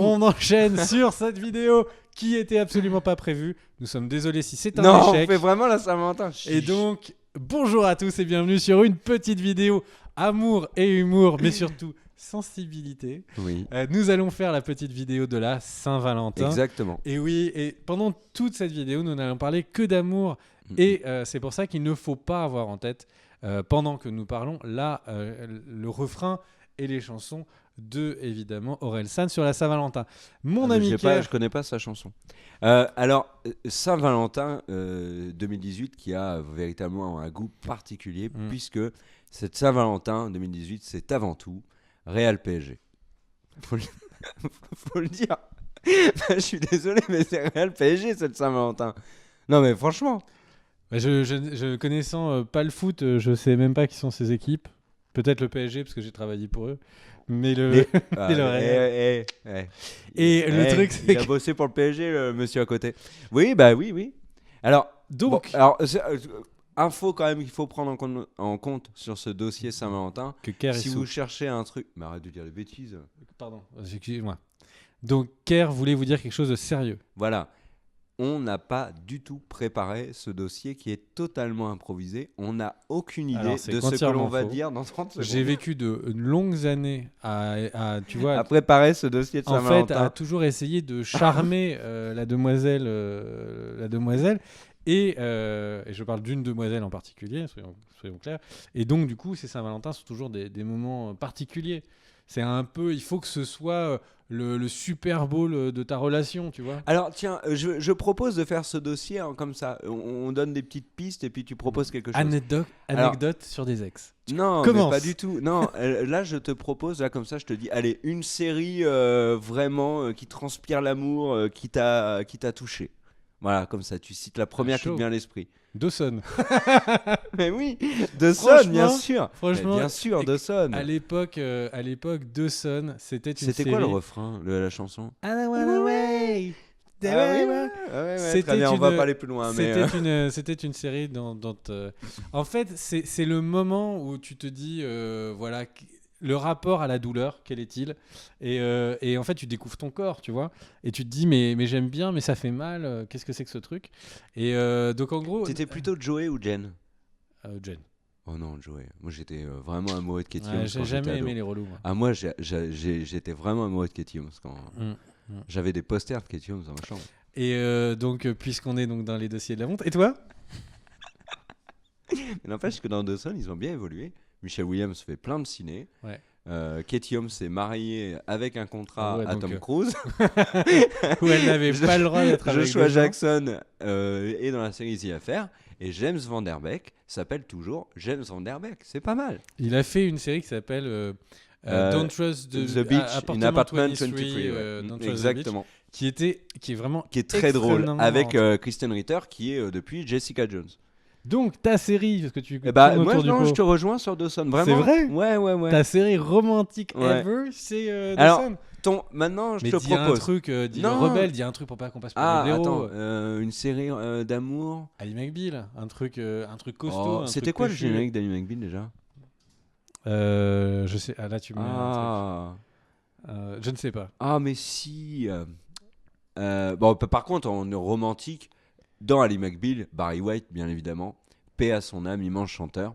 On enchaîne sur cette vidéo qui était absolument pas prévue. Nous sommes désolés si c'est un Non, échec. on fait vraiment la Saint-Valentin. Et donc, bonjour à tous et bienvenue sur une petite vidéo amour et humour, mais surtout sensibilité. Oui. Nous allons faire la petite vidéo de la Saint-Valentin. Exactement. Et oui, et pendant toute cette vidéo, nous n'allons parler que d'amour. Et c'est pour ça qu'il ne faut pas avoir en tête, pendant que nous parlons, là, le refrain et les chansons de, évidemment, Orelsan sur la Saint-Valentin. Mon ami Kerr... Je connais pas sa chanson. Saint-Valentin 2018 qui a véritablement un goût particulier, puisque cette Saint-Valentin 2018, c'est avant tout Real PSG. Faut le dire. Je suis désolé, mais c'est Real PSG cette Saint-Valentin. Non mais franchement. Je connaissant pas le foot, je sais même pas qui sont ces équipes. Peut-être le PSG parce que j'ai travaillé pour eux. Mais le Real. Et le truc, c'est il a bossé pour le PSG, le monsieur à côté. Oui, bah oui. Alors, info quand même qu'il faut prendre en compte sur ce dossier Saint-Valentin. Que Kerr si vous cherchez un truc... Mais arrête de dire des bêtises. Pardon, excusez-moi. Donc, Kerr voulait vous dire quelque chose de sérieux. Voilà. On n'a pas du tout préparé ce dossier qui est totalement improvisé. On n'a aucune idée de ce que l'on va dire dans 30 secondes. J'ai vécu de longues années à préparer ce dossier de Saint-Valentin. En fait, à toujours essayer de charmer la demoiselle. Et je parle d'une demoiselle en particulier, soyons clairs. Et donc, du coup, ces Saint-Valentin sont toujours des moments particuliers. C'est un peu, il faut que ce soit le Super Bowl de ta relation, tu vois. Alors tiens, je propose de faire ce dossier comme ça. On donne des petites pistes et puis tu proposes quelque chose. Anecdote sur des ex. Non, mais pas du tout. Non, là je te propose, là comme ça je te dis, allez, une série vraiment qui transpire l'amour, qui t'a touché. Voilà, comme ça, tu cites la première qui te vient à l'esprit. Dawson. Mais oui, Dawson, bien sûr. Franchement, bien sûr, Dawson. À l'époque, Dawson, c'était une série. C'était quoi le refrain de la chanson? I don't wanna wait. Très bien, on va pas aller plus loin. C'était une série dont en fait, c'est le moment où tu te dis, voilà, le rapport à la douleur, quel est-il ? Et en fait, tu découvres ton corps, tu vois. Et tu te dis, mais j'aime bien, mais ça fait mal. Qu'est-ce que c'est que ce truc ? Et donc, en gros... T'étais plutôt Joey ou Jen ? Jen. Oh non, Joey. Moi, j'étais vraiment amoureux de Katie Holmes. J'ai jamais aimé les relous, moi. Ah, moi, j'étais vraiment amoureux de Katie Holmes quand j'avais des posters de Katie Holmes dans ma chambre. Et donc, puisqu'on est donc dans les dossiers de la montre. Et toi ? Mais n'empêche que dans Dawson, ils ont bien évolué. Michelle Williams fait plein de ciné. Ouais. Katie Holmes s'est mariée avec un contrat à Tom Cruise. Où elle n'avait pas le droit d'être avec Joshua Jackson est dans la série Easy Affair. Et James Van Der Beek s'appelle toujours James Van Der Beek. C'est pas mal. Il a fait une série qui s'appelle Don't Trust the Beach in Apartment 23. Exactement. Qui est très drôle. Avec Kristen Ritter qui est depuis Jessica Jones. Donc ta série, parce que tu moi je te rejoins sur Dawson, vraiment. C'est vrai ? Ouais. Ta série romantique ever, c'est Dawson. Alors, maintenant je te propose. Un truc, rebelle, dis un truc pour pas qu'on passe pour le blaireau. Une série d'amour. Ali McBeal, un truc costaud. C'était quoi le générique d'Ali McBeal déjà ? Je sais. Ah là tu me. Je ne sais pas. Ah mais si. Bon, par contre en romantique. Dans Ali McBeal, Barry White, bien évidemment. Paix à son âme, immense chanteur.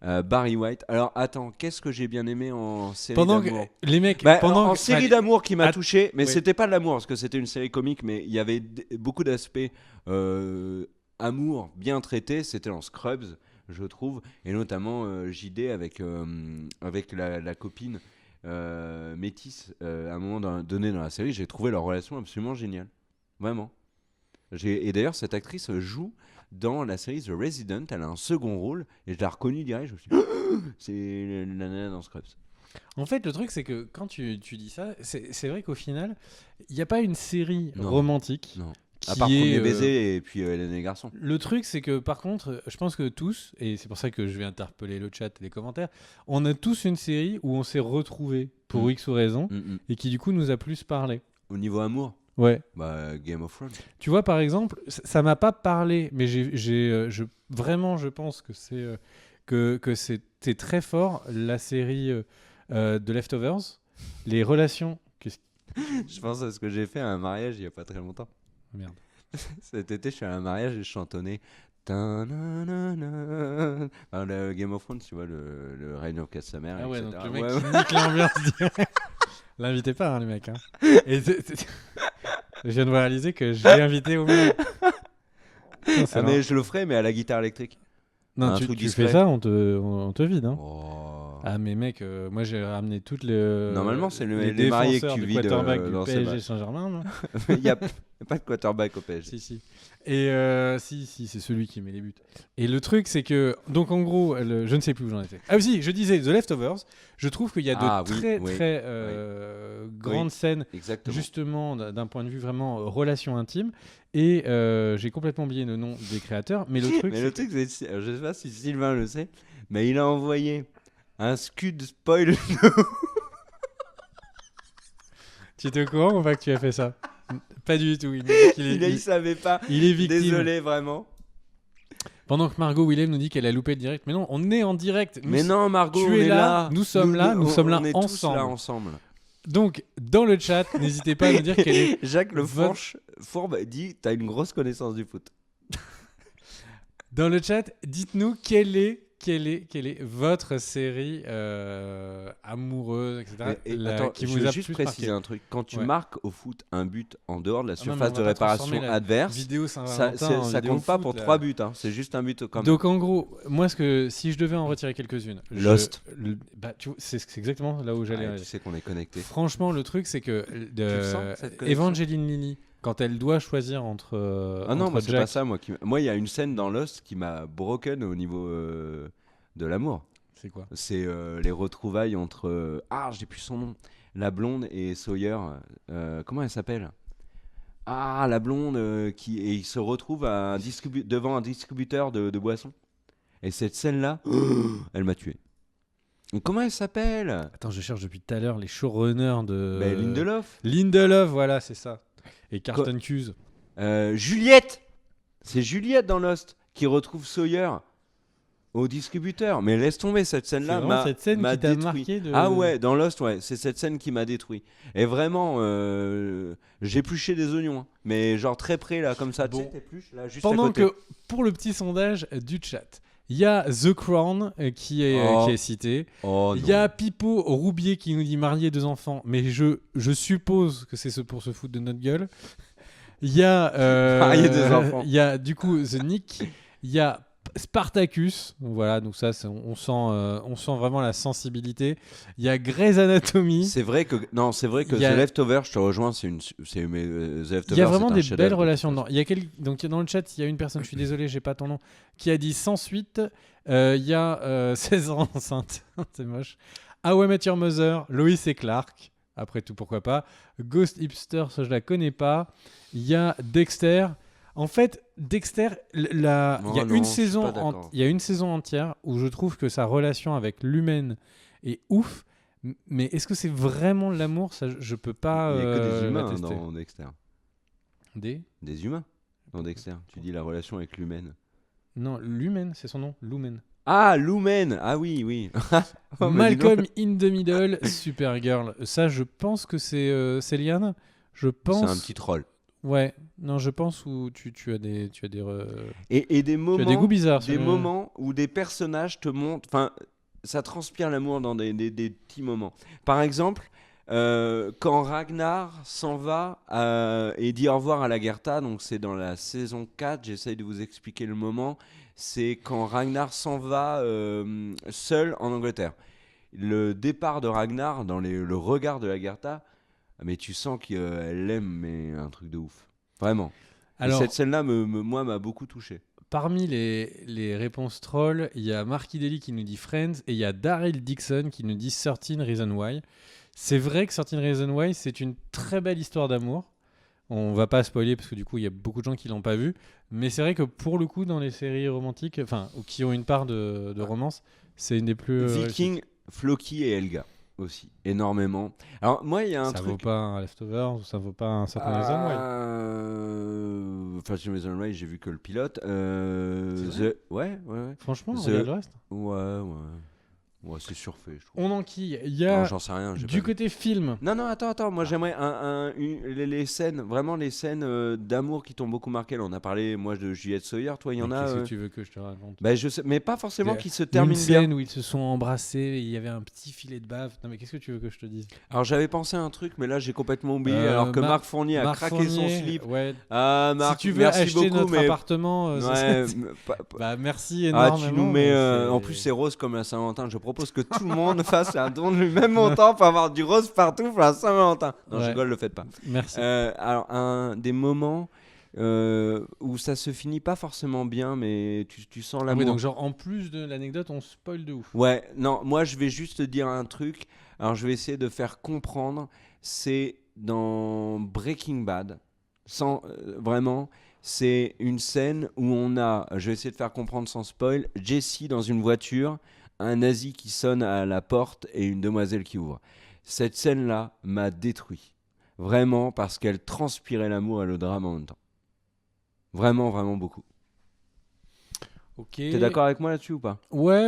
Barry White. Alors, attends, qu'est-ce que j'ai bien aimé en série d'amour ? Les mecs, en série d'amour qui m'a touché, mais c'était pas de l'amour, parce que c'était une série comique, mais il y avait beaucoup d'aspects amour bien traités. C'était dans Scrubs, je trouve, et notamment JD avec la copine métisse à un moment donné dans la série. J'ai trouvé leur relation absolument géniale. Vraiment. Et d'ailleurs, cette actrice joue dans la série The Resident. Elle a un second rôle et je l'ai reconnue direct. Je me suis dit, c'est la nana dans Scrubs. En fait, le truc, c'est que quand tu dis ça, c'est vrai qu'au final, il n'y a pas une série romantique. Non. À part Premier baiser et puis Hélène et les garçons. Le truc, c'est que par contre, je pense que tous, et c'est pour ça que je vais interpeller le chat et les commentaires, on a tous une série où on s'est retrouvés pour X ou raison et qui du coup nous a plus parlé. Au niveau amour ? Ouais. Game of Thrones. Tu vois, par exemple, ça m'a pas parlé, mais vraiment, je pense que c'était très fort la série de Leftovers, les relations. Je pense à ce que j'ai fait à un mariage il y a pas très longtemps. Merde. Cet été, je suis à un mariage et je chantonnais. Ta-na-na-na. Enfin, le Game of Thrones, tu vois, le Reign of Castamere, Ah ouais, etc. donc le mec Ouais, qui ouais. nique l'ambiance direct. L'invitez pas, hein, les mecs. Hein. Et je viens de réaliser que je l'ai invité au milieu. Putain, c'est Ah, marrant. mais je le ferai, mais à la guitare électrique. Non, Un tu truc fais discret. ça, on te vide. Hein. Oh. Ah, mais mec, moi j'ai ramené toutes Normalement, c'est les les mariés que défenseurs tu du vides quarterback du dans ces PSG matchs. Saint-Germain. Là. Il n'y a pas de quarterback au PSG. Si. Et si, c'est celui qui met les buts. Et le truc, c'est que, donc en gros, je ne sais plus où j'en étais. Ah si, je disais The Leftovers. Je trouve qu'il y a Ah, de oui, très, oui, très grandes scènes, Exactement. justement, d'un point de vue vraiment relation intime. Et j'ai complètement oublié le nom des créateurs. Mais le truc, Mais le truc, c'est, je sais pas si Sylvain le sait, mais il a envoyé un scud spoil. tu étais au courant ou pas que tu as fait ça? Pas du tout. Il me dit qu'il Il savait pas. il est victime. Désolé, vraiment. Pendant que Margot Willem nous dit qu'elle a loupé le direct. Mais non, on est en direct. Mais non, Margot, tu on es est là, là. nous sommes là on est tous ensemble. là ensemble. Donc, dans le chat, n'hésitez pas à nous dire quelle est... Jacques Le votre- Fourbe dit t'as une grosse connaissance du foot. Dans le chat, dites-nous quelle est votre série amoureuse, etc. Attends, qui je vous veux a juste plus préciser marqué. un truc. Quand tu Ouais. marques au foot un but en dehors de la Ah non, mais surface on de va pas réparation transformer la adverse, vidéo ça, Saint-Valentin en ça vidéo compte pas foot, pour là. 3 buts. Hein. C'est juste un but quand même. Donc en gros, moi si je devais en retirer quelques-unes, Lost. tu vois, c'est exactement là où j'allais. Ouais, tu sais qu'on est connecté. Franchement, le truc c'est que le sens, cette connexion Evangeline Lilly, quand elle doit choisir entre Ah non, entre moi c'est Jack, pas ça. Moi, il y a une scène dans Lost qui m'a broken au niveau de l'amour. c'est quoi? C'est les retrouvailles entre j'ai plus son nom. La blonde et Sawyer. Comment elle s'appelle? Ah, la blonde et ils se retrouvent devant un distributeur de boissons. Et cette scène-là, elle m'a tué. Comment elle s'appelle? Attends, je cherche depuis tout à l'heure les showrunners de Lindelof. Lindelof, voilà, c'est ça. Et Carlton Cuse. Juliette. C'est Juliette dans Lost qui retrouve Sawyer au distributeur. Mais laisse tomber, cette C'est scène-là vraiment cette scène m'a qui t'a détruit. marqué de... Ah ouais, dans Lost, ouais, c'est cette scène qui m'a détruit. Et vraiment, j'épluchais des oignons, hein. Mais genre très près là, comme ça. Bon. Tu sais, t'épluches là, juste à Pendant côté. que, pour le petit sondage du chat, il y a The Crown qui est cité. Oh Il non. y a Pipo Roubier qui nous dit marié 2 enfants, mais je suppose que c'est pour se foutre de notre gueule. Il y a Marié 2 enfants. il y a du coup The Nick, il y a Spartacus, donc voilà, donc ça on sent vraiment la sensibilité. Il y a Grey's Anatomy. C'est vrai que Il y a- The Leftovers, je te rejoins, The Leftovers. Il y a vraiment c'est un des chef-d'œuvre, belles de relations toute dedans. Il y a donc dans le chat, il y a une personne, je suis désolé, j'ai pas ton nom, qui a dit sans suite. Il y a 16 ans enceinte, c'est moche. How I Met Your Mother, Lois et Clark. Après tout, pourquoi pas. Ghost Hipster, ça je la connais pas. Il y a Dexter. En fait, Dexter, il y a non, une je suis saison, pas d'accord. il y a une saison entière où je trouve que sa relation avec l'humaine est ouf. Mais est-ce que c'est vraiment de l'amour? Ça, je peux pas. Il n'y a que des humains l'attester. dans Dexter. Des humains dans Dexter. Tu dis la relation avec l'humaine. Non, l'humaine, c'est son nom, Lumen. Ah, Lumen. Ah oui, oui. Oh, mais dis donc. Malcolm in the Middle, Supergirl. Ça, je pense que c'est Liane. Je pense. C'est un petit troll. Ouais. Non, je pense où tu as des Et des tu as moments, des goûts bizarres. des sur le- moments où des personnages te montrent. Enfin, ça transpire l'amour dans des petits moments. Par exemple, quand Ragnar s'en va et dit au revoir à Lagertha, donc c'est dans la saison 4, j'essaye de vous expliquer le moment. C'est quand Ragnar s'en va seul en Angleterre. Le départ de Ragnar dans le regard de Lagertha, mais tu sens qu'elle l'aime, mais un truc de ouf. Vraiment. Et Alors, cette scène-là, moi, m'a beaucoup touché. parmi les réponses trolls, il y a Marky Daly qui nous dit Friends et il y a Daryl Dixon qui nous dit 13 Reasons Why. C'est vrai que 13 Reasons Why, c'est une très belle histoire d'amour. On va pas spoiler parce que du coup, il y a beaucoup de gens qui l'ont pas vu. Mais c'est vrai que pour le coup, dans les séries romantiques, enfin, ou qui ont une part de romance, c'est une des plus. Viking, Floki et Helga aussi, énormément. Alors moi, il y a un ça truc. vaut pas un Leftovers ou ça vaut pas un certain Reason Why. Enfin, sur Reason Why, j'ai vu que le pilote. C'est vrai Ouais. Franchement, The- regarde le reste. Ouais. Ouais, c'est surfait, je trouve. On enquille. Il y Non, a j'en sais rien. J'ai du pas vu. côté film. Non, attends. Moi, j'aimerais les scènes, vraiment les scènes d'amour qui t'ont beaucoup marqué. Là, on a parlé, moi, de Juliette Sawyer. Toi, il y Mais en a. qu'est-ce que tu veux que je te raconte? Bah, je sais, mais pas forcément qui se Une terminent bien. scène où ils se sont embrassés, et il y avait un petit filet de bave. Non mais qu'est-ce que tu veux que je te dise? Alors, j'avais pensé à un truc, mais là, j'ai complètement oublié. Alors que Marc Fournier a Marc craqué son Fournier, slip. ouais. Ah, Marc, Si tu veux merci acheter beaucoup, notre mais. appartement, Ouais, bah merci Ah, énormément. tu nous mets. mais c'est- En plus, c'est rose comme la Saint-Valentin. Je propose que tout le monde fasse un don du même montant pour avoir du rose partout pour la Saint-Valentin. Non, je Ouais. rigole, le faites pas. Merci. Alors, un des moments où ça se finit pas forcément bien, mais tu sens Ah l'amour. oui, donc genre en plus de l'anecdote, on spoil de ouf. Ouais, non, moi je vais juste te dire un truc. Alors, je vais essayer de faire comprendre. C'est dans Breaking Bad. Sans vraiment. C'est une scène où on a, je vais essayer de faire comprendre sans spoil, Jesse dans une voiture, un nazi qui sonne à la porte et une demoiselle qui ouvre. Cette scène-là m'a détruit. Vraiment, parce qu'elle transpirait l'amour et le drame en même temps. Vraiment, vraiment beaucoup. Ok. T'es d'accord avec moi là-dessus ou pas? Ouais.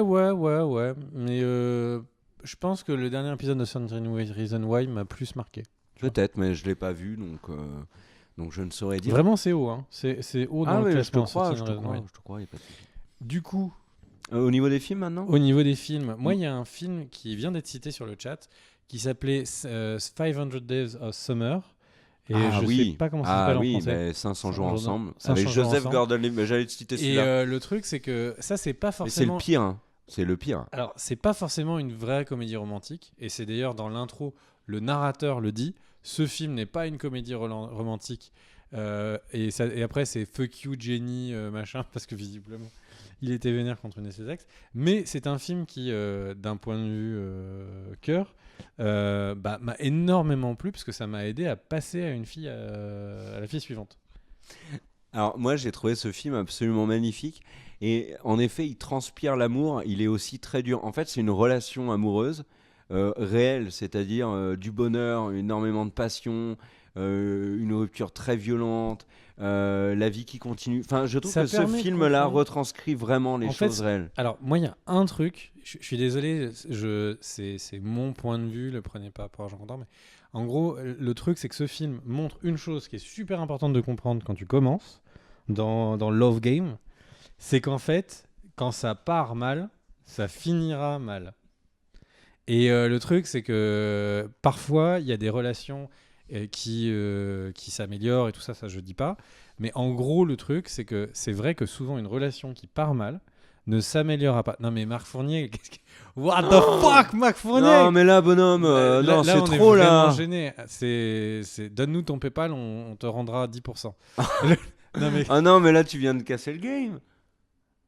Mais je pense que le dernier épisode de 100 Reasons Why m'a plus marqué. Peut-être, mais je l'ai pas vu, donc je ne saurais dire. Vraiment, c'est haut. Hein. C'est haut dans Ah le oui, je te classement. crois, 100 je te Reasons crois, Why. je te crois, y a pas de souci. Du coup, Au niveau des films maintenant? au niveau des films, moi, il y a un film qui vient d'être cité sur le chat qui s'appelait 500 Days of Summer. Et je sais pas comment ça s'appelle en français. 500 jours ensemble. 500 Avec jours Joseph ensemble. Gordon-Levitt, j'allais te citer Et celui-là. le truc, c'est que ça, c'est pas Mais c'est forcément. le pire, hein. C'est le pire. Alors, c'est pas forcément une vraie comédie romantique. Et c'est d'ailleurs dans l'intro, le narrateur le dit. Ce film n'est pas une comédie romantique. Et après, c'est fuck you, Jenny, machin, parce que visiblement, il était vénère contre une de ses ex. Mais c'est un film qui, d'un point de vue cœur, m'a énormément plu, parce que ça m'a aidé à passer à la fille suivante. Alors moi j'ai trouvé ce film absolument magnifique et en effet il transpire l'amour, il est aussi très dur. En fait c'est une relation amoureuse réelle, c'est-à-dire du bonheur, énormément de passion, une rupture très violente, la vie qui continue. Enfin je trouve Ça que ce permet de film-là comprendre. retranscrit vraiment les En fait, choses réelles. Alors, moi, il y a un truc, je suis désolé, c'est mon point de vue, le prenez pas pour argent comptant, mais en gros, le truc, c'est que ce film montre une chose qui est super importante de comprendre quand tu commences dans Love Game, c'est qu'en fait, quand ça part mal, ça finira mal. Et le truc, c'est que parfois, il y a des relations qui s'améliorent et tout ça, je dis pas. Mais en gros, le truc, c'est que c'est vrai que souvent, une relation qui part mal ne s'améliorera pas. Non, mais Marc Fournier, What the fuck, Marc Fournier? Non mais là bonhomme, non là, c'est on trop est là. vraiment gêné. Donne-nous ton PayPal, on te rendra 10%. Non, mais... Ah non mais là tu viens de casser le game.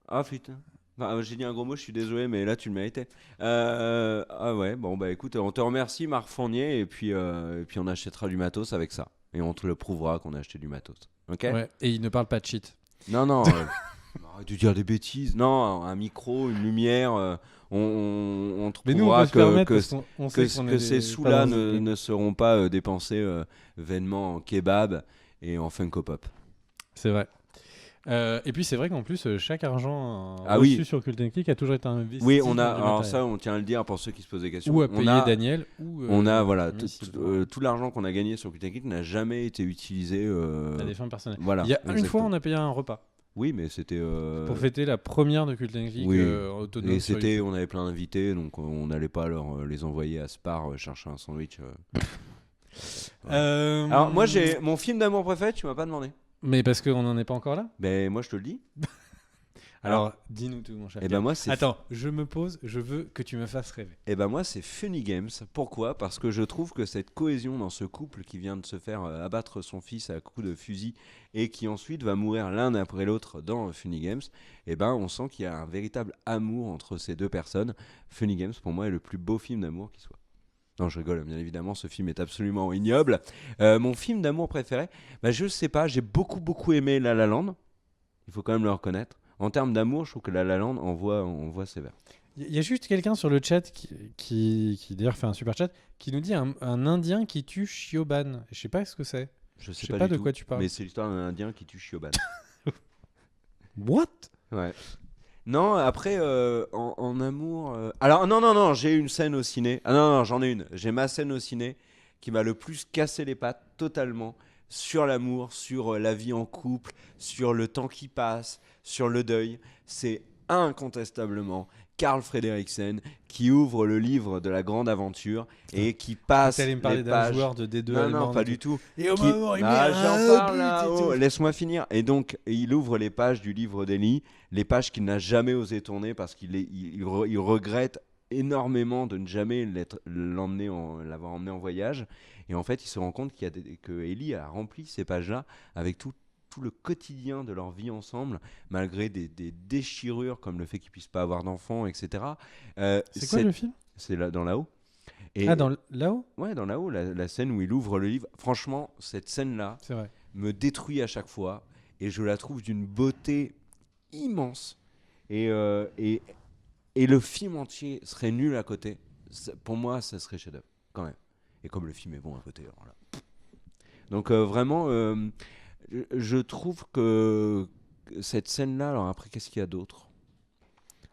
Ah putain. Enfin, j'ai dit un gros mot, je suis désolé, mais là tu le méritais. Ah ouais, bon bah écoute, on te remercie Marc Fournier et puis on achètera du matos avec ça. Et on te le prouvera qu'on a acheté du matos. Ok? Ouais, et il ne parle pas de cheat. Non, non, arrête de dire des bêtises. Non, un micro, une lumière, on te Mais nous, on prouvera peut se permettre que, parce qu'on sait qu'on est que des- ces pas sous-là dans le- ne seront pas dépensés vainement en kebab et en Funko Pop. C'est vrai. Et puis c'est vrai qu'en plus chaque argent Ah reçu oui. sur Cult & Click a toujours été investi. Oui, dans on du a. Alors matériel. ça, on tient à le dire pour ceux qui se posent des questions. Ou à on payer a, Daniel. Ou, on a voilà, Messi, tout l'argent qu'on a gagné sur Cult & Click n'a jamais été utilisé. à des fins personnelles. Voilà. Il y a une fois, exactement. on a payé un repas Oui, mais c'était. pour fêter la première de Cult & Click oui. autonome. Et sur c'était, YouTube. on avait plein d'invités, donc on n'allait pas les envoyer à Spar chercher un sandwich. Alors moi, j'ai mon film d'amour préféré. Tu m'as pas demandé. Mais parce qu'on n'en est pas encore là. Ben moi, je te le dis. Alors, dis-nous tout, mon cher. Et Pierre. ben moi, c'est. Attends, je me pose, je veux que tu me fasses rêver. Et ben moi, c'est Funny Games. Pourquoi? Parce que je trouve que cette cohésion dans ce couple qui vient de se faire abattre son fils à coups de fusil et qui ensuite va mourir l'un après l'autre dans Funny Games, et ben on sent qu'il y a un véritable amour entre ces deux personnes. Funny Games, pour moi, est le plus beau film d'amour qui soit. Non, je rigole, bien évidemment, ce film est absolument ignoble. Mon film d'amour préféré, bah, je sais pas, j'ai beaucoup aimé La La Land. Il faut quand même le reconnaître. En termes d'amour, je trouve que La La Land envoie sévère. Il y a juste quelqu'un sur le chat qui d'ailleurs fait un super chat qui nous dit un Indien qui tue Shioban. Je sais pas ce que c'est. Je Je sais sais pas du de tout, quoi tu parles. mais c'est l'histoire d'un Indien qui tue Shioban. What? Ouais. Non, après, en amour. Alors, non, j'ai une scène au ciné. Ah non, j'en ai une. J'ai ma scène au ciné qui m'a le plus cassé les pattes totalement sur l'amour, sur la vie en couple, sur le temps qui passe, sur le deuil. C'est incontestablement Carl Frederiksen qui ouvre le livre de la grande aventure et qui passe T'allais me parler les d'un pages. joueur de D2 Non, allemand. pas du tout. Et au Qui- moment, il met Ah, un j'en parle but là. et Oh, tout. laisse-moi finir. Et donc, il ouvre les pages du livre d'Eli, les pages qu'il n'a jamais osé tourner parce il regrette énormément de ne jamais l'avoir emmené en voyage. Et en fait, il se rend compte que Ellie a rempli ces pages-là avec tout le quotidien de leur vie ensemble, malgré des déchirures comme le fait qu'ils puissent pas avoir d'enfants, etc. C'est quoi le film? C'est là, dans là-haut. Là-haut? Ouais, dans là-haut, la scène où il ouvre le livre. Franchement, cette scène-là C'est vrai. me détruit à chaque fois et je la trouve d'une beauté immense. Et le film entier serait nul à côté. Pour moi, ça serait chef-d'œuvre, quand même. Et comme le film est bon à côté, alors là. Donc vraiment, je trouve que cette scène-là, alors après, qu'est-ce qu'il y a d'autre?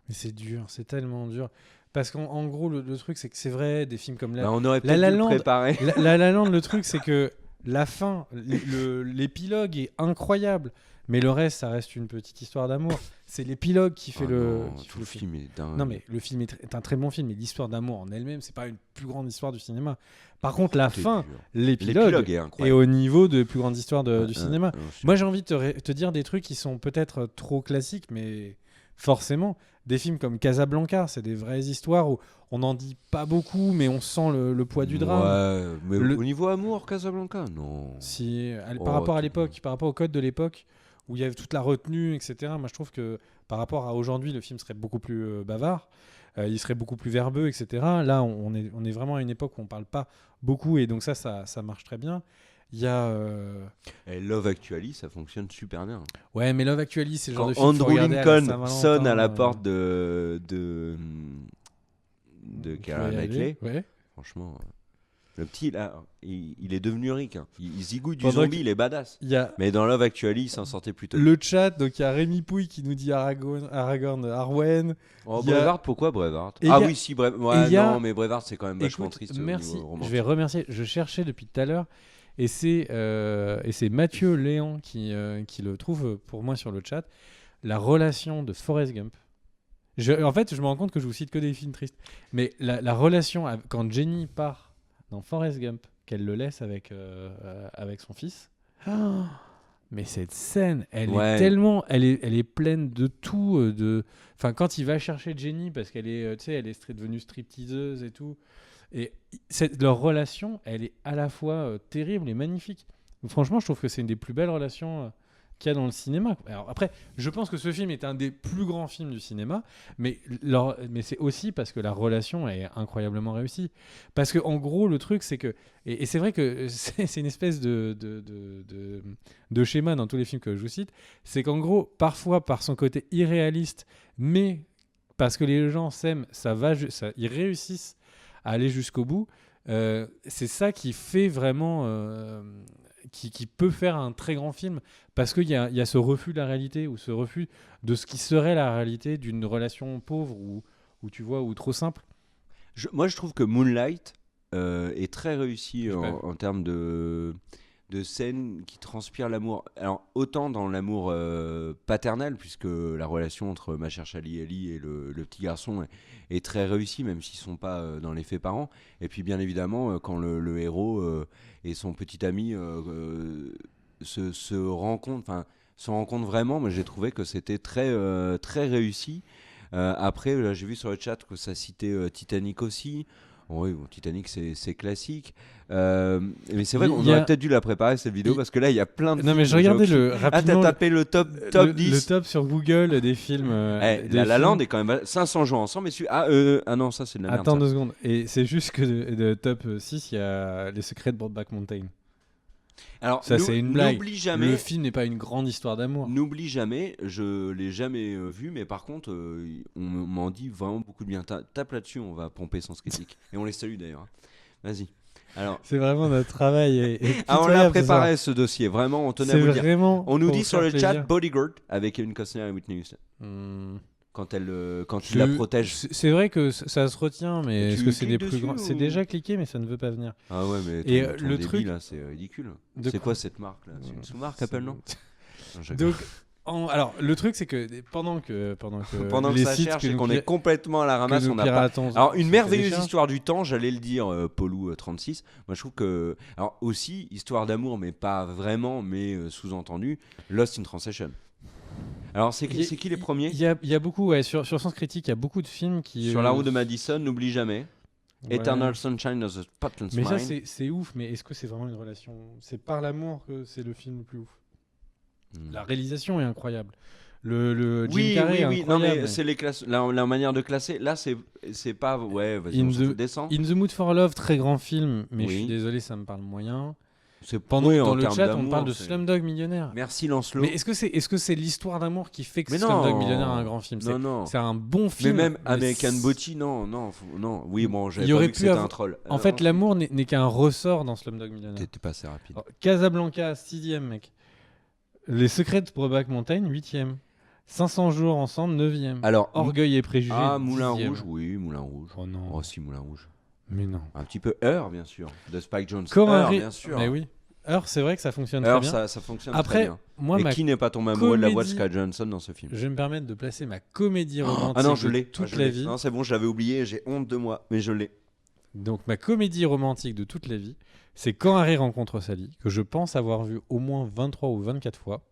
Mais c'est dur, c'est tellement dur. Parce qu'en gros, le truc, c'est que c'est vrai, des films comme On aurait La peut-être La dû le Land, préparer. La Land, le truc, c'est que la fin, l'épilogue est incroyable. Mais le reste, ça reste une petite histoire d'amour. C'est l'épilogue qui fait Tout le film est dingue. Non, mais le film est un très bon film. Mais l'histoire d'amour en elle-même, c'est pas une plus grande histoire du cinéma. Par contre, la fin, l'épilogue est est incroyable. au niveau de plus grande histoire du cinéma. Non, Moi, j'ai envie de te dire des trucs qui sont peut-être trop classiques, mais forcément, des films comme Casablanca, c'est des vraies histoires où on n'en dit pas beaucoup, mais on sent le poids du drame. Ouais, mais au niveau amour, Casablanca, non. Si, Oh, par rapport à tout- l'époque, par rapport au code de l'époque, où il y avait toute la retenue, etc., moi je trouve que par rapport à aujourd'hui, le film serait beaucoup plus bavard, il serait beaucoup plus verbeux, etc. Là, on est vraiment à une époque où on parle pas beaucoup, et donc ça marche très bien. Il y a... Et Love Actually, ça fonctionne super bien. Ouais, mais Love Actually, c'est le genre Quand de film qu'il faut Andrew regarder à la Lincoln Saint-Valentin, sonne à la porte de faut Keira y aller. Knightley, Ouais. franchement, le petit là, il est devenu ric. Hein. Il zigouille du Pendant zombie, il est badass. Il y a Mais dans Love Actually, il s'en sortait plutôt. le chat, donc il y a Rémi Pouille qui nous dit Aragorn Arwen. Oh, il y a- Braveheart, pourquoi Braveheart? Et Ah il y a- oui, si, Ouais, il y a- non, mais Braveheart, c'est quand même vachement Écoute, triste. Au merci. niveau romantique. Je vais remercier. Je cherchais depuis tout à l'heure, et c'est Mathieu Léon qui le trouve pour moi sur le chat. La relation de Forrest Gump. En fait, je me rends compte que je vous cite que des films tristes, mais la relation quand Jenny part dans Forrest Gump, qu'elle le laisse avec son fils. Ah, mais cette scène, elle Ouais. est tellement, elle est pleine de tout, enfin quand il va chercher Jenny parce qu'elle est, tu sais, elle est devenue stripteaseuse et tout, et leur relation, elle est à la fois terrible et magnifique. Donc, franchement, je trouve que c'est une des plus belles relations qu'il y a dans le cinéma. Alors après, je pense que ce film est un des plus grands films du cinéma, mais c'est aussi parce que la relation est incroyablement réussie. Parce que en gros, le truc, c'est que, et c'est vrai que c'est une espèce de schéma dans tous les films que je vous cite, c'est qu'en gros, parfois par son côté irréaliste, mais parce que les gens s'aiment, ils réussissent à aller jusqu'au bout. C'est ça qui fait vraiment qui peut faire un très grand film, parce qu'il y a ce refus de la réalité, ou ce refus de ce qui serait la réalité d'une relation pauvre ou tu vois, ou trop simple. Moi, je trouve que Moonlight est très réussi J'ai pas vu. en termes de scènes qui transpirent l'amour. Alors, autant dans l'amour paternel, puisque la relation entre ma chère Charlie et Ellie et le petit garçon est très réussie, même s'ils ne sont pas dans les faits parents. Et puis, bien évidemment, quand le héros et son petit ami se rencontrent vraiment, moi, j'ai trouvé que c'était très, très réussi. Après, là, j'ai vu sur le chat que ça citait Titanic aussi. Oui, bon, Titanic, c'est classique. Mais c'est vrai qu'on aurait peut-être dû la préparer, cette vidéo, parce que là, il y a plein de Non, films mais je regardais Ah, rapidement t'as tapé le top 10. le top sur Google des films. La La Land est quand même 500 jours ensemble. Mais ah non, ça, c'est de la merde. Attends ça. 2 secondes. Et c'est juste que de top 6, il y a Les Secrets de Brokeback Mountain. Alors, Ça, c'est une blague. N'oublie jamais. Le film n'est pas une grande histoire d'amour. N'oublie jamais, je l'ai jamais vu, mais par contre, on m'en dit vraiment beaucoup de bien. Tape là-dessus, on va pomper Sens Critique. Et on les salue d'ailleurs. Vas-y. Alors, C'est vraiment notre travail. on l'a préparé ce dossier, vraiment, on tenait à C'est vous le dire. vraiment. On nous pour dit sur faire le chat plaisir. Bodyguard avec Kevin Costner et Whitney Houston. quand il la protège. C'est vrai que ça se retient, mais Tu est-ce que c'est des cliques plus dessus grands? ou- C'est déjà cliqué, mais ça ne veut pas venir. Ah ouais, mais Et, ton le débit, truc- là, c'est ridicule. De C'est quoi quoi cette marque là? C'est une sous-marque Apple, non? Non, je Donc, alors, le truc, c'est que pendant que les ça sites cherche que et nous qu'on est complètement à la ramasse, que nous on n'a pas. piratons Alors, une se merveilleuse téléchargent. histoire du temps, j'allais le dire, Polou 36. Moi, je trouve que. Alors, aussi, histoire d'amour, mais pas vraiment, mais sous-entendu, Lost in Translation. Alors, c'est qui les premiers? Il y a beaucoup, ouais, sur Sens Critique, il y a beaucoup de films qui. Sur la route de Madison, n'oublie jamais. ouais. Eternal Sunshine of the Spotless Mais ça, Mind. c'est ouf, mais est-ce que c'est vraiment une relation? C'est par l'amour que c'est le film le plus ouf. La réalisation est incroyable. Le Jim Oui, Carrey est oui, oui. Non, incroyable. mais c'est la manière de classer. Là, c'est pas. Ouais, vas-y, In on the- se descend. In the Mood for Love, très grand film, mais je Oui. suis désolé, ça me parle moyen. C'est Pendant oui, dans en le termes chat, on d'amour, parle de c'est- Slumdog Millionnaire. Merci Lancelot. Mais est-ce que c'est l'histoire d'amour qui fait que Mais Slumdog non. Millionnaire est un grand film? Non, non. C'est un bon Mais film. même mais American c'est- Beauty, non. Non. Oui, bon, Il j'avais y pas aurait vu que pu c'était avoir- un troll. En fait, l'amour n'est qu'un ressort dans Slumdog Millionnaire. T'étais pas assez rapide. Oh, Casablanca, 6ème, mec. Les Secrets de Brokeback Mountain, 8ème. 500 jours ensemble, 9ème. Alors, Orgueil et préjugés, Moulin 10e. Rouge, oui, Moulin Rouge. Oh non. Oh si, Moulin Rouge. Mais non. Un petit peu Heure, bien sûr, de Spike Jonze. Comment Heure, arri- bien sûr. Mais oui. Alors, c'est vrai que ça fonctionne Heure, très bien. ça fonctionne Après, très bien. moi, Et ma qui n'est pas tombé amoureux de la voix de comédie- Sky Johnson dans ce film? je vais me permettre de placer ma comédie romantique Ah non, je de l'ai. toute je la l'ai. vie. Non, c'est bon, je l'avais oublié, j'ai honte de moi, mais je l'ai. Donc, ma comédie romantique de toute la vie, c'est Quand Harry rencontre Sally, que je pense avoir vu au moins 23 ou 24 fois,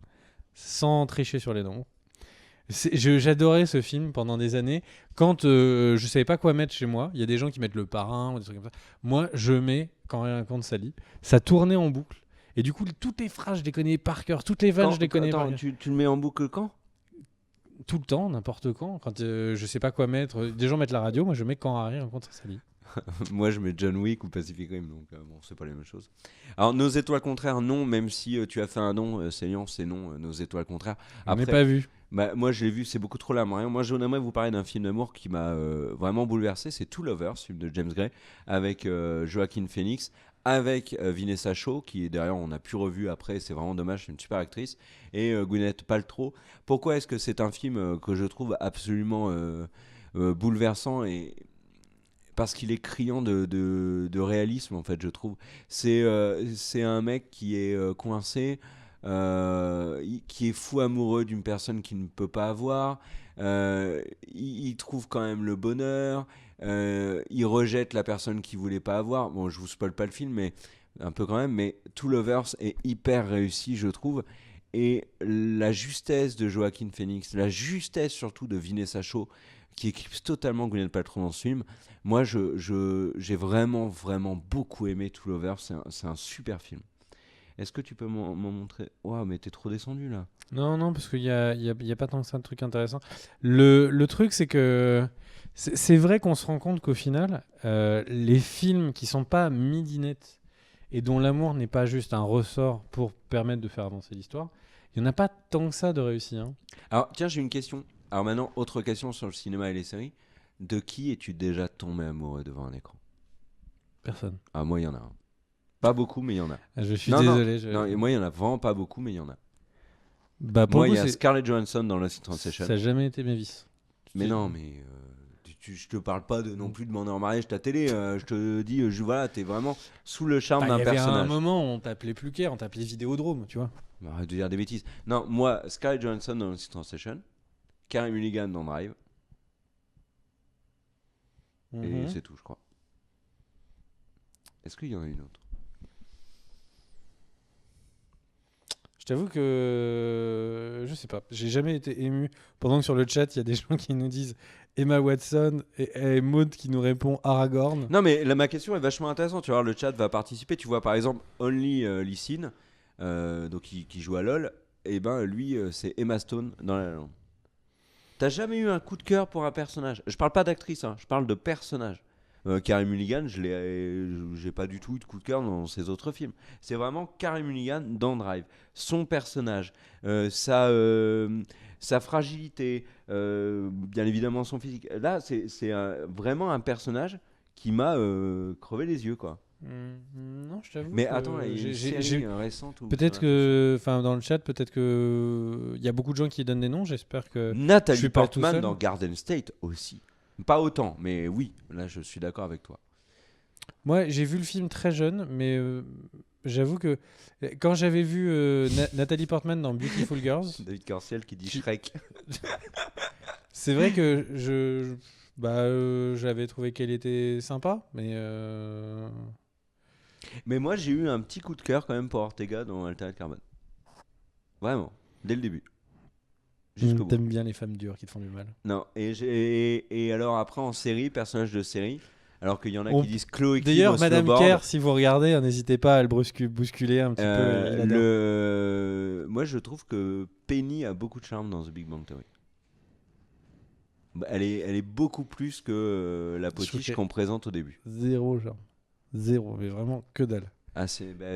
sans tricher sur les nombres. J'adorais ce film pendant des années. Quand je savais pas quoi mettre chez moi, il y a des gens qui mettent Le Parrain ou des trucs comme ça. Moi, je mets Quand Harry rencontre Sally. Ça tournait en boucle. Et du coup, toutes les phrases, je les connais par cœur. Toutes les vannes, je les connais par cœur. Tu le mets en boucle quand? Tout le temps, n'importe quand. Quand je sais pas quoi mettre. Des gens mettent la radio, moi je mets Quand Harry rencontre Sally. Moi, je mets John Wick ou Pacific Rim, donc bon, c'est pas les mêmes choses. Alors, Nos étoiles contraires, non, même si tu as fait un nom, Célian, c'est non, Nos étoiles contraires. Je n'ai Après, pas vu. bah, moi, je l'ai vu, c'est beaucoup trop là. Moi, j'aimerais vous parler d'un film d'amour qui m'a vraiment bouleversé. C'est Two Lovers, film de James Gray, avec Joaquin Phoenix, avec Vanessa Shaw, qui est derrière, on a pu revu après, c'est vraiment dommage, c'est une super actrice, et Gwyneth Paltrow. Pourquoi est-ce que c'est un film que je trouve absolument bouleversant et parce qu'il est criant de réalisme, en fait, je trouve. C'est un mec qui est coincé, qui est fou amoureux d'une personne qu'il ne peut pas avoir. Il trouve quand même le bonheur. Il rejette la personne qu'il voulait pas avoir. Bon, je vous spoil pas le film, mais un peu quand même. Mais Two Lovers est hyper réussi, je trouve. Et la justesse de Joaquin Phoenix, la justesse surtout de Vanessa Shaw, qui éclipse totalement Gwyneth Paltrow dans ce film. Moi, j'ai vraiment, vraiment beaucoup aimé Two Lovers. C'est un super film. Est-ce que tu peux m'en montrer? Waouh, mais t'es trop descendu là. Non, parce qu'il y a pas tant que ça de trucs intéressants. Le truc, c'est que c'est vrai qu'on se rend compte qu'au final, les films qui sont pas midinettes et dont l'amour n'est pas juste un ressort pour permettre de faire avancer l'histoire, il n'y en a pas tant que ça de réussi. Hein. Alors, tiens, j'ai une question. Alors maintenant, autre question sur le cinéma et les séries. De qui es-tu déjà tombé amoureux devant un écran? Personne. Ah, moi, il y en a un. Pas beaucoup, mais il y en a. Je suis Non, désolé. Non, et moi, il y en a vraiment pas beaucoup, mais il y en a. Bah, pour Moi, le il y coup, a Scarlett Johansson dans Lost in Translation. ça n'a jamais été mes vices. Mais non, mais je te parle pas non plus de demander en mariage ta télé. Je te dis, voilà, t'es vraiment sous le charme d'un Il y avait un personnage. moment où on t'appelait plus Claire, on t'appelait Vidéodrome, tu vois. Arrête de dire des bêtises. Non, moi, Scarlett Johansson dans Lost in Translation, Carey Mulligan dans Drive, et Mhm. c'est tout, je crois. Est-ce qu'il y en a une autre? Je t'avoue que je sais pas, j'ai jamais été ému. Pendant que sur le chat, il y a des gens qui nous disent Emma Watson et Maud qui nous répond Aragorn. Non, mais là, ma question est vachement intéressante. Tu vois, le chat va participer. Tu vois, par exemple, Only Listen, donc qui joue à LoL, et ben lui, c'est Emma Stone dans La La Land. T'as jamais eu un coup de cœur pour un personnage? Je parle pas d'actrice, hein, je parle de personnage. Carey Mulligan, j'ai pas du tout eu de coup de cœur dans ses autres films. C'est vraiment Carey Mulligan dans Drive. Son personnage, sa fragilité, bien évidemment son physique. Là, c'est vraiment un personnage qui m'a crevé les yeux, quoi. Non, je t'avoue. Mais que attends, il y a j'ai- une j'ai- série j'ai- récente où Peut-être ça- que, enfin, dans le chat, peut-être que il y a beaucoup de gens qui donnent des noms. J'espère que je Nathalie suis pas tout Portman seul. dans Garden State aussi. Pas autant, mais oui, là je suis d'accord avec toi. Moi, j'ai vu le film très jeune, mais j'avoue que quand j'avais vu Nathalie Portman dans Beautiful Girls, David Corsiel qui dit Tu- Shrek. c'est vrai que j'avais trouvé qu'elle était sympa, mais Mais moi j'ai eu un petit coup de cœur quand même pour Ortega dans Altered Carbone. Vraiment, dès le début. Jusqu'au bout. t'aimes bien les femmes dures qui te font du mal. Non, et alors après en série, personnage de série, alors qu'il y en a On- qui disent Chloé Kim D'ailleurs, au Madame snowboard. Kerr, si vous regardez, n'hésitez pas à le bousculer un petit peu. Il adore. Moi je trouve que Penny a beaucoup de charme dans The Big Bang Theory. Bah, elle est beaucoup plus que la Je trouve potiche qu'elle- qu'on présente au début. Zéro, genre. Zéro, mais vraiment que dalle. Ah,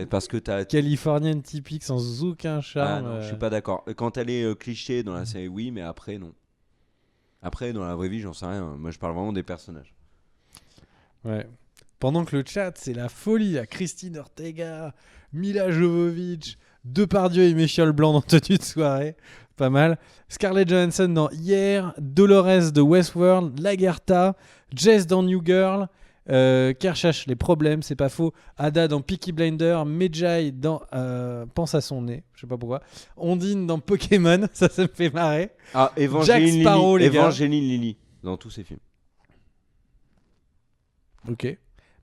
parce que t'as. Californienne typique sans aucun Ah charme. non, je suis pas d'accord. Quand elle est cliché dans la série, oui, mais après, non. Après, dans la vraie vie, j'en sais rien. Moi, je parle vraiment des personnages. Ouais. Pendant que le chat, c'est la folie. Il y a Christine Ortega, Mila Jovovich, Depardieu et Michel Blanc dans tenue de soirée. Pas mal. Scarlett Johansson dans Hier, Dolores de Westworld, Lagertha, Jess dans New Girl, Kershach, Les Problèmes, c'est pas faux. Ada dans Peaky Blinder, Medjay dans Pense à son nez, je sais pas pourquoi. Ondine dans Pokémon, ça me fait marrer. Ah, Jack Sparrow, les gars. Evangeline Lilly dans tous ses films. Ok.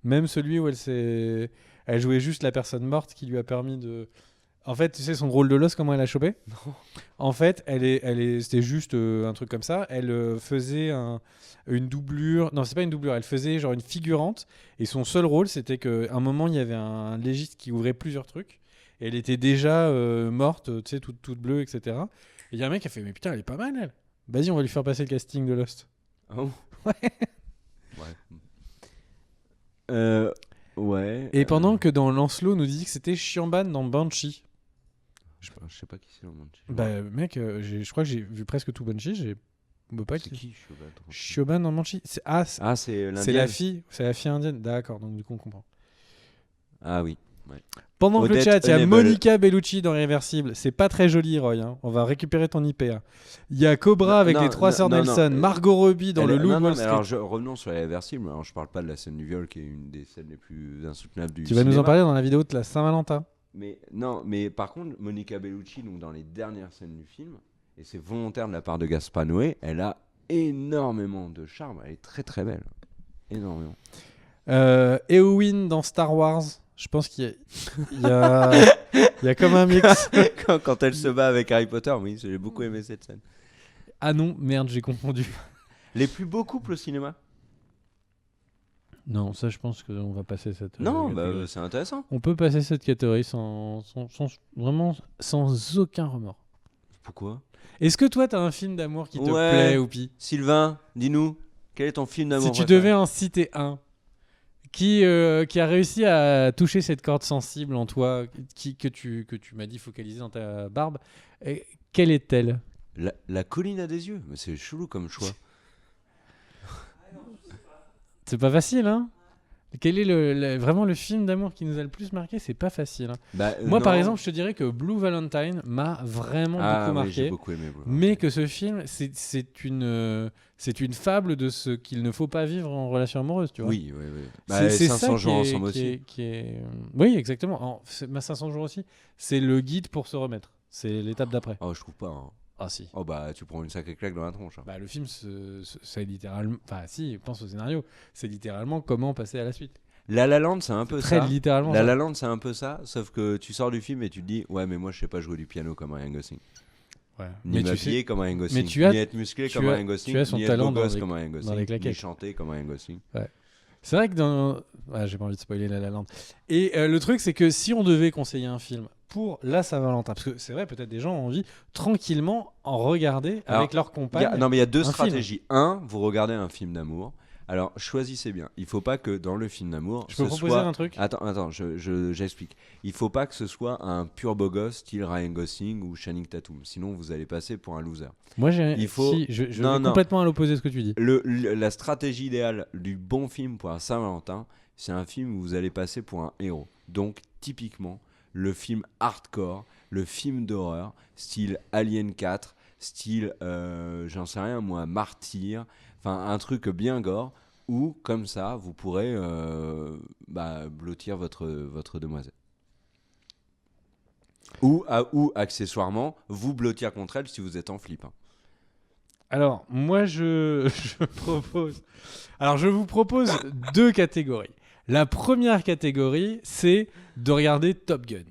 Même celui où elle jouait juste la personne morte qui lui a permis de. En fait, tu sais son rôle de l'os, comment elle a chopé? Non. En fait, c'était juste un truc comme ça. Elle faisait une doublure. Non, c'est pas une doublure. Elle faisait genre une figurante. Et son seul rôle, c'était qu'à un moment, il y avait un légiste qui ouvrait plusieurs trucs. Et elle était déjà morte, tu sais, toute bleue, etc. Et il y a un mec qui a fait, mais putain, elle est pas mal, elle. Vas-y, on va lui faire passer le casting de Lost. Oh. Ouais. Ouais. Et pendant que dans Lancelot nous dit que c'était Chiamban dans Banshee. Je sais pas qui c'est le monde. Bah mec, je crois que j'ai vu presque tout Banshee. J'ai pas C'est qui Shoban Chiamban dans Banshee. C'est Ah, c'est c'est l'indienne. la fille indienne. D'accord, donc du coup on comprend. Ah oui. Pendant que le Odette chat, il y a Unable. Monica Bellucci dans Réversible. C'est pas très joli, Roy. Hein. On va récupérer ton IP. Hein. Il y a Cobra Non, avec non, les trois non, sœurs non, Nelson, non. Margot Robbie dans le Loup de Non, non, Wall mais Street. alors revenons sur les réversibles. Alors je parle pas de la scène du viol qui est une des scènes les plus insoutenables du Tu vas nous en cinéma. parler dans la vidéo de la Saint-Valentin. Mais non, mais par contre, Monica Bellucci, donc dans les dernières scènes du film, et c'est volontaire de la part de Gaspar Noé, elle a énormément de charme. Elle est très très belle. Énormément. Eowyn dans Star Wars. Je pense qu'il y a, il y a comme un mix. Quand elle se bat avec Harry Potter, oui, j'ai beaucoup aimé cette scène. Ah non, merde, j'ai confondu. Les plus beaux couples au cinéma? Non, ça, je pense qu'on va passer cette. Non, catégorie. c'est intéressant. On peut passer cette catégorie vraiment sans aucun remords. Pourquoi? Est-ce que toi, t'as un film d'amour qui te Ouais. plaît, Oupi? Sylvain, dis-nous, quel est ton film d'amour Si tu préféré? devais en citer un qui a réussi à toucher cette corde sensible en toi, que tu m'as dit focaliser dans ta barbe, quelle est-elle? La colline à des yeux, mais c'est chelou comme choix. C'est pas facile, hein? Quel est vraiment le film d'amour qui nous a le plus marqué? C'est pas facile. Hein. Bah, Moi, par non. exemple, je te dirais que Blue Valentine m'a vraiment Ah, beaucoup oui, marqué. j'ai beaucoup aimé. Blue Mais que ce film, c'est une fable de ce qu'il ne faut pas vivre en relation amoureuse, tu vois. Oui, oui, oui. C'est 500 ça jours qui est- ensemble qui aussi. est- qui est- Oui, exactement. Ma 500 jours aussi, c'est le guide pour se remettre. C'est l'étape d'après. Oh, je trouve pas. Hein. Ah si. Oh, bah, tu prends une sacrée claque dans la tronche. Hein. Bah, le film, c'est littéralement... Enfin, si, pense au scénario. C'est littéralement comment passer à la suite. La La Land, c'est un peu Très ça. littéralement. La ça. La Land, c'est un peu ça, sauf que tu sors du film et tu te dis, ouais, mais moi, je sais pas jouer du piano comme Ryan Gosling. Ouais. Ni Mais tu m'habiller sais, comme Ryan Gosling. tu as- Ni être musclé tu comme as- Ryan Gosling. tu as son ni talent être beau dans gosse les- comme Ryan Gosling. les Ni claquettes. chanter comme Ryan Gosling. c'est vrai que dans... Ah, j'ai pas envie de spoiler La La Land. Et le truc, c'est que si on devait conseiller un film pour la Saint-Valentin, parce que c'est vrai, peut-être des gens ont envie tranquillement en regarder Alors, avec leur compagne. Non, mais il y a deux un stratégies. Un, vous regardez un film d'amour Alors, choisissez bien. Il faut pas que dans le film d'amour, Je peux ce proposer soit... un truc? Attends, j'explique. Il faut pas que ce soit un pur beau gosse style Ryan Gosling ou Channing Tatum. Sinon, vous allez passer pour un loser. Moi, Il faut- je Non, vais non. complètement à l'opposé de ce que tu dis. La stratégie idéale du bon film pour un Saint-Valentin, c'est un film où vous allez passer pour un héros. Donc, typiquement, le film hardcore, le film d'horreur, style Alien 4, style, j'en sais rien moi, Martyr, enfin un truc bien gore, où comme ça, vous pourrez blottir votre demoiselle. Ou accessoirement, vous blottir contre elle si vous êtes en flip. Hein. Alors, moi, je propose. Alors, je vous propose 2 catégories. La première catégorie, c'est de regarder Top Gun.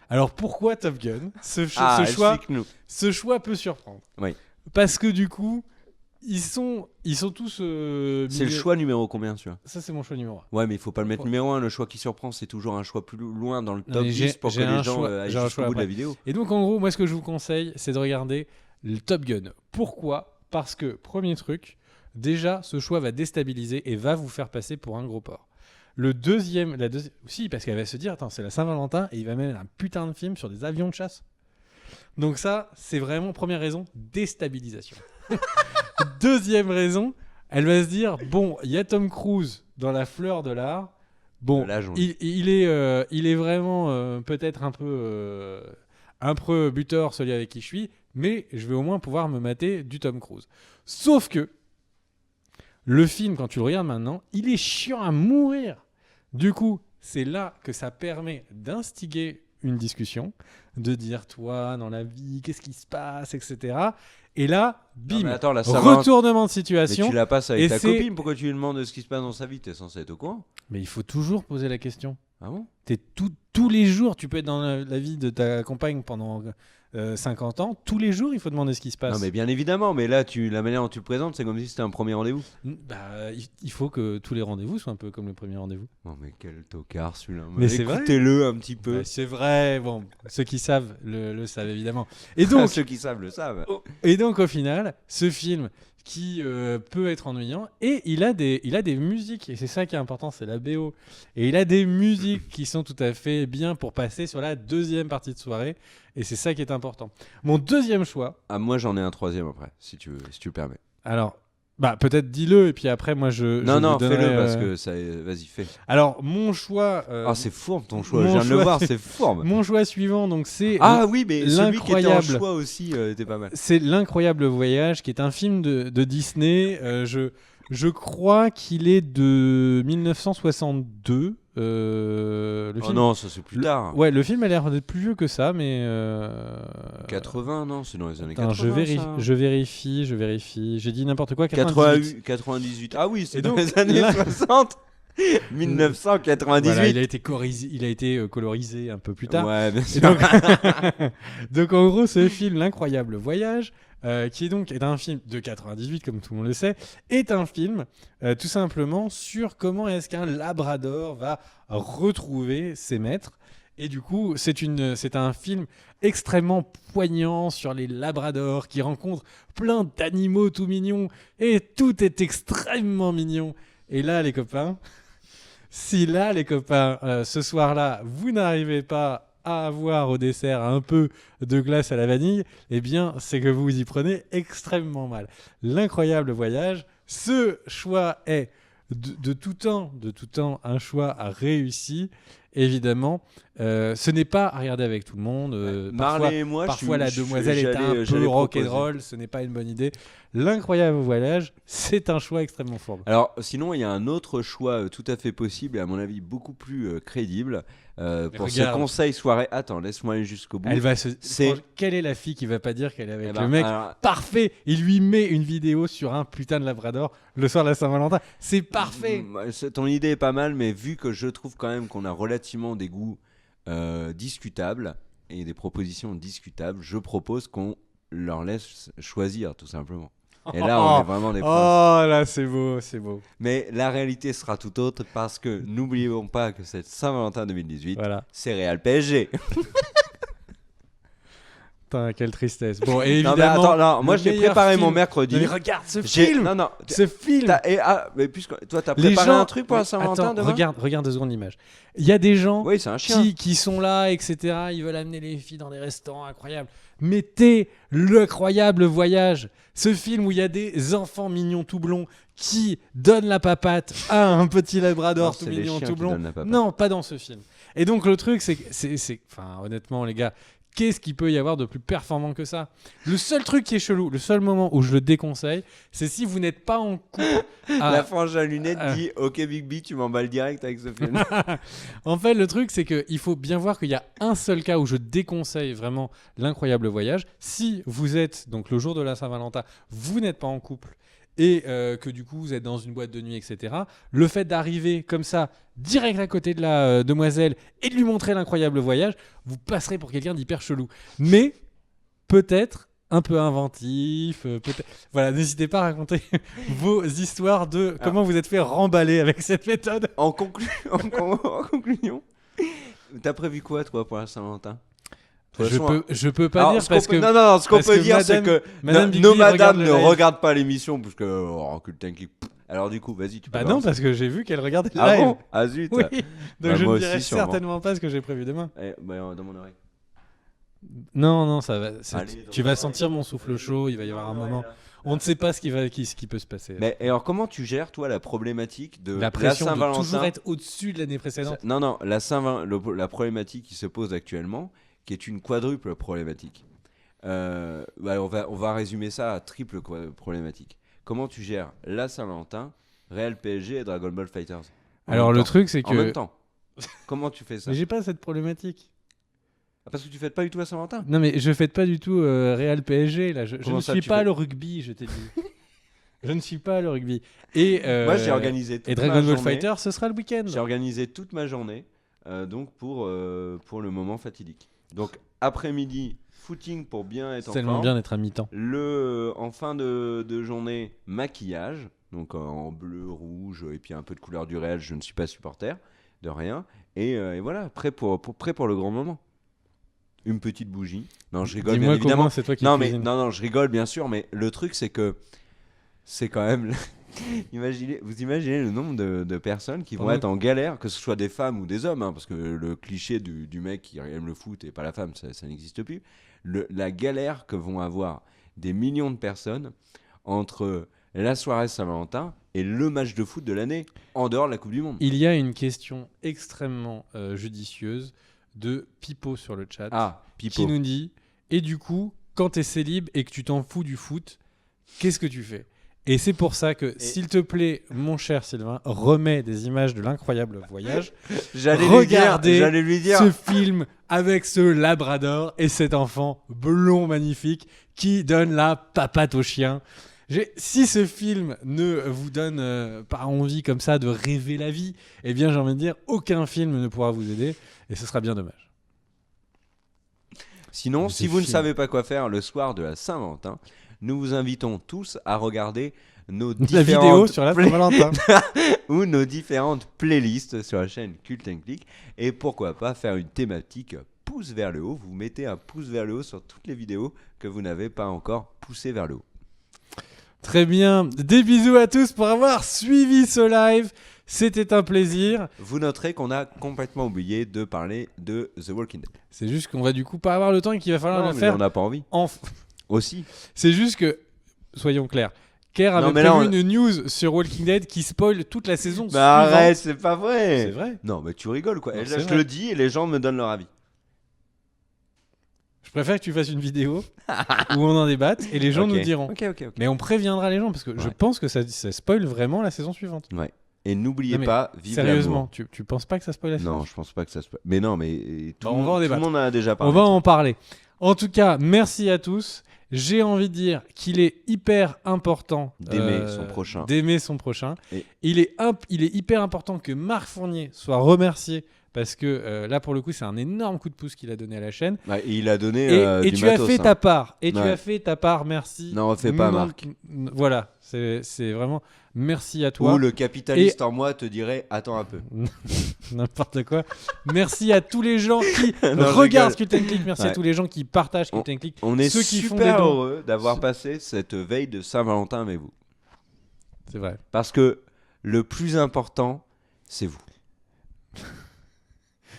Alors, pourquoi Top Gun? ce choix, explique-nous. ce choix peut surprendre. Oui. Parce que du coup, ils sont tous. C'est le milieu- choix numéro combien, celui-là? Ça, c'est mon choix numéro 1. Ouais, mais il faut pas le mettre Ouais. numéro 1. Le choix qui surprend, c'est toujours un choix plus loin dans le Non, top mais 10 pour que j'ai un les gens choix- aillent j'ai un jusqu'au choix bout de la après. vidéo. Et donc, en gros, moi, ce que je vous conseille, c'est de regarder le Top Gun. Pourquoi? Parce que, premier truc, déjà, ce choix va déstabiliser et va vous faire passer pour un gros porc. Le deuxième, si, parce qu'elle va se dire, attends, c'est la Saint-Valentin et il va mettre un putain de film sur des avions de chasse. Donc ça, c'est vraiment première raison, déstabilisation. Deuxième raison, elle va se dire, bon, il y a Tom Cruise dans la fleur de l'art. Bon, Là, j'en- il est vraiment peut-être un peu buteur, celui avec qui je suis, mais je vais au moins pouvoir me mater du Tom Cruise. Sauf que le film, quand tu le regardes maintenant, il est chiant à mourir. Du coup, c'est là que ça permet d'instiguer une discussion, de dire, toi, dans la vie, qu'est-ce qui se passe, etc. Et là, Non, bim, mais attends, là, ça va. retournement de Mais situation. tu la passes avec et ta c'est- copine, pourquoi tu lui demandes ce qui se passe dans sa vie? T'es censé être au courant? Mais il faut toujours poser la question. Ah bon? Tous les jours, tu peux être dans la vie de ta compagne pendant 50 ans. Tous les jours, il faut demander ce qui se passe. Non, mais bien évidemment, mais là, la manière dont tu le présentes, c'est comme si c'était un premier rendez-vous. Il faut que tous les rendez-vous soient un peu comme le premier rendez-vous. Non, mais quel tocard celui-là. Mais c'est vrai. Écoutez-le un petit peu. Ouais, c'est vrai. Bon, ceux qui savent le savent évidemment. Et donc, Ceux qui savent le savent. au final, ce film qui peut être ennuyant et il a des musiques et c'est ça qui est important, c'est la BO. Et il a des musiques qui sont tout à fait bien pour passer sur la deuxième partie de soirée et c'est ça qui est important. Mon deuxième choix. Ah, moi, j'en ai un troisième après, si tu le permets. Alors, peut-être dis-le et puis après moi je Non, vous donnerai, fais-le parce que ça. Vas-y, fais. Alors mon choix. Ah, c'est fourbe ton choix. mon Je viens de le choix, voir, c'est- c'est fourbe. Mon choix suivant donc c'est. Ah oui, mais celui qui était en l'incroyable. choix aussi était pas mal. C'est L'Incroyable Voyage, qui est un film de Disney. Je crois qu'il est de 1962. Le Oh film... non, ça c'est plus tard. Ouais, le film a l'air d'être plus vieux que ça, mais. 80, non, c'est dans les années Attends, 80. je vérifie. J'ai dit n'importe quoi. 88, 98. Ah oui, c'est Et dans donc, les années là- 60. 1998. Voilà, il a été colorisé un peu plus tard. Ouais, bien Et sûr. donc, donc, en gros, ce film, L'Incroyable Voyage, qui est un film de 98, comme tout le monde le sait, est un film tout simplement sur comment est-ce qu'un labrador va retrouver ses maîtres. Et du coup, c'est un film extrêmement poignant sur les labradors qui rencontrent plein d'animaux tout mignons. Et tout est extrêmement mignon. Et là, les copains, ce soir-là, vous n'arrivez pas à avoir au dessert un peu de glace à la vanille, eh bien, c'est que vous vous y prenez extrêmement mal. L'Incroyable Voyage, ce choix est de tout temps un choix réussi. Évidemment, ce n'est pas à regarder avec tout le monde. Marley et moi, parfois la demoiselle est un peu rock'n'roll, ce n'est pas une bonne idée. L'Incroyable Voyage, c'est un choix extrêmement fort. Alors, sinon, il y a un autre choix tout à fait possible et à mon avis beaucoup plus crédible pour ce regarde. conseil soirée. Attends, laisse-moi aller jusqu'au bout. Franchement, quelle est la fille qui va pas dire qu'elle est avec Eh ben, le mec alors, parfait? Il lui met une vidéo sur un putain de labrador le soir de la Saint-Valentin. C'est parfait. Ton idée est pas mal, mais vu que je trouve quand même qu'on a relativement des goûts discutables et des propositions discutables, je propose qu'on leur laisse choisir tout simplement. Et là, on est vraiment des princes. Oh là, c'est beau. Mais la réalité sera tout autre parce que n'oublions pas que cette Saint-Valentin 2018, Voilà. c'est Real PSG. Putain, quelle tristesse. Bon, et Non, évidemment. mais attends, non, moi le j'ai meilleur préparé film. mon mercredi. Mais regarde ce J'ai- film. Non, non. Ce film. Mais puisque toi, t'as Les préparé gens- un truc pour la Saint-Valentin Attends, demain. regarde 2 secondes l'image. Il y a des gens Oui, c'est un chien. qui sont là, etc. Ils veulent amener les filles dans des restaurants incroyables. Mettez l'incroyable voyage. Ce film où il y a des enfants mignons tout blonds qui donnent la papate à un petit labrador Non, tout c'est les mignon chiens tout qui blond. donnent la papate. Non, pas dans ce film. Et donc le truc, c'est, enfin, honnêtement, les gars, qu'est-ce qu'il peut y avoir de plus performant que ça? Le seul truc qui est chelou, le seul moment où je le déconseille, c'est si vous n'êtes pas en couple. La frange à lunettes Ah. dit OK Big B, tu m'emballes direct avec ce film. En fait, le truc, c'est qu'il faut bien voir qu'il y a un seul cas où je déconseille vraiment l'incroyable voyage. Si vous êtes, donc le jour de la Saint-Valentin, vous n'êtes pas en couple et que du coup vous êtes dans une boîte de nuit, etc. Le fait d'arriver comme ça, direct à côté de la demoiselle et de lui montrer l'incroyable voyage, vous passerez pour quelqu'un d'hyper chelou. Mais peut-être un peu inventif, peut-être. Voilà, n'hésitez pas à raconter vos histoires de comment vous êtes fait remballer avec cette méthode. En conclusion, t'as prévu quoi toi pour la Saint-Valentin? De toute façon, Je peux pas alors, dire ce qu'on parce peut- que. non, ce qu'on parce peut que dire, c'est Madame- que Madame Big nos B madames regarde ne le live. regardent pas l'émission parce que Cultin Geek. Alors du coup, vas-y, tu peux Bah non, balancer. parce que j'ai vu qu'elle regardait le Ah live. bon? Ah zut. Oui, donc Bah, je moi ne aussi, dirai sûrement. certainement pas ce que j'ai prévu demain. Dans mon oreille. Non, ça va. Allez, Tu vas sentir mon souffle chaud, il va y avoir un moment. On ne sait pas ce qui peut se passer. Mais et alors comment tu gères toi la problématique de La pression de Saint-Valentin? toujours être au-dessus de l'année précédente. Non, la problématique qui se pose actuellement, qui est une quadruple problématique. On va résumer ça à triple problématique. Comment tu gères la Saint-Valentin, Real PSG et Dragon Ball Fighters en Alors même le temps. truc, c'est En même que. temps. Comment tu fais ça? Mais j'ai pas cette problématique. Ah, parce que tu fêtes pas du tout la Saint-Valentin? Non, mais je fête pas du tout Real PSG. Là. Je Comment ne ça, suis tu pas fais le rugby, je t'ai dit. Je ne suis pas le rugby. Et, Moi j'ai organisé toute Et ma Dragon Ball journée. Fighter, ce sera le week-end. J'ai organisé toute ma journée donc pour le moment fatidique. Donc après-midi, footing pour bien être C'est en tellement forme. bien d'être à mi-temps. En fin de journée, maquillage, donc en bleu, rouge et puis un peu de couleur du réel. Je ne suis pas supporter de rien. Et voilà, prêt pour le grand moment. Une petite bougie. Non, je rigole bien Dis-moi évidemment. comment c'est toi qui Non, mais cuisine. non, je rigole bien sûr, mais le truc c'est que c'est quand même. Vous imaginez le nombre de personnes qui vont Pendant être en galère, que ce soit des femmes ou des hommes, hein, parce que le cliché du mec qui aime le foot et pas la femme, ça n'existe plus. La galère que vont avoir des millions de personnes entre la soirée Saint-Valentin et le match de foot de l'année en dehors de la Coupe du Monde. Il y a une question extrêmement judicieuse de Pipo sur le chat Ah, qui Pipo. nous dit et du coup, quand t'es célib et que tu t'en fous du foot, qu'est-ce que tu fais? Et c'est pour ça que, s'il te plaît, mon cher Sylvain, remets des images de l'incroyable voyage. J'allais lui dire. Ce film avec ce labrador et cet enfant blond magnifique qui donne la papate au chien. Si ce film ne vous donne pas envie comme ça de rêver la vie, eh bien j'ai envie de dire aucun film ne pourra vous aider et ce sera bien dommage. Sinon, Mais si c'est vous ne film. savez pas quoi faire le soir de la Saint-Valentin, nous vous invitons tous à regarder nos La vidéo différentes sur la Saint-Valentin. ou nos différentes playlists sur la chaîne Cult & Click. Et pourquoi pas faire une thématique pouce vers le haut. Vous mettez un pouce vers le haut sur toutes les vidéos que vous n'avez pas encore poussées vers le haut. Très bien, des bisous à tous pour avoir suivi ce live. C'était un plaisir. Vous noterez qu'on a complètement oublié de parler de The Walking Dead. C'est juste qu'on va du coup pas avoir le temps et qu'il va falloir Non, le mais faire on n'a pas envie. Aussi. C'est juste que, soyons clairs, Kerr avait Non, mais prévu là, une news sur Walking Dead qui spoil toute la saison Mais suivante. arrête, c'est pas vrai. C'est vrai. Non, mais tu rigoles quoi. Non, Et c'est là, je vrai. le dis et les gens me donnent leur avis. Je préfère que tu fasses une vidéo où on en débatte et les gens Ok. nous diront. Ok. Mais on préviendra les gens parce que je Ouais. pense que ça spoil vraiment la saison suivante. Ouais. Et n'oubliez Non, mais pas, vive Sérieusement, tu penses pas que ça spoil la saison l'amour. Non, je pense pas que ça se passe. Mais non, mais tout, Bah, le on va en monde, tout le débattre. monde en a déjà On parlé. va en parler. En tout cas, merci à tous. J'ai envie de dire qu'il est hyper important D'aimer son prochain. D'aimer son prochain. Et- Il est hyper important que Marc Fournier soit remercié parce que là, pour le coup, c'est un énorme coup de pouce qu'il a donné à la chaîne. Ouais, et il a donné Et du tu matos, as fait hein. ta part. Et tu Ouais. as fait ta part, merci. Non, refais pas, Nous Marc. Voilà, c'est vraiment merci à toi. Ou le capitaliste en moi te dirait attends un peu. N'importe quoi. Merci à tous les gens qui Non, je regardent rigole. Cult & Click. Merci à Ouais. tous les gens qui partagent Captain Click. On est Ceux qui font des super dons. heureux d'avoir passé cette veille de Saint-Valentin avec vous. C'est vrai. Parce que le plus important, c'est vous.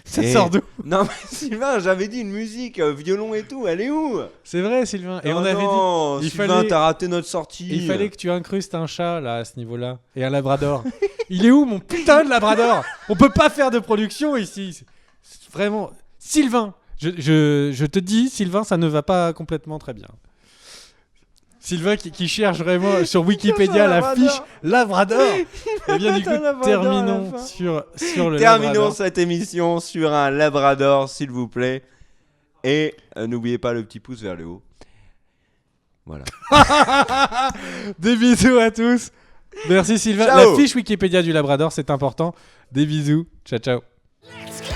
Ça Et- sort d'où? Non mais Sylvain, j'avais dit une musique, violon et tout, elle est où? C'est vrai, Sylvain. Et Oh on avait non, dit, il Sylvain, fallait- t'as raté notre sortie. il fallait que tu incrustes un chat là à ce niveau-là et un labrador. Il est où mon putain de labrador? On peut pas faire de production ici. C'est vraiment, Sylvain. Je te dis, Sylvain, ça ne va pas complètement très bien. Sylvain qui cherche vraiment sur Wikipédia la Labrador. fiche Labrador. Eh bien, du coup, Un Labrador à la terminons fin. sur le Terminons Labrador. cette émission sur un Labrador, s'il vous plaît. Et n'oubliez pas le petit pouce vers le haut. Voilà. Des bisous à tous. Merci Sylvain. Ciao. La fiche Wikipédia du Labrador, c'est important. Des bisous. Ciao, ciao. Let's go!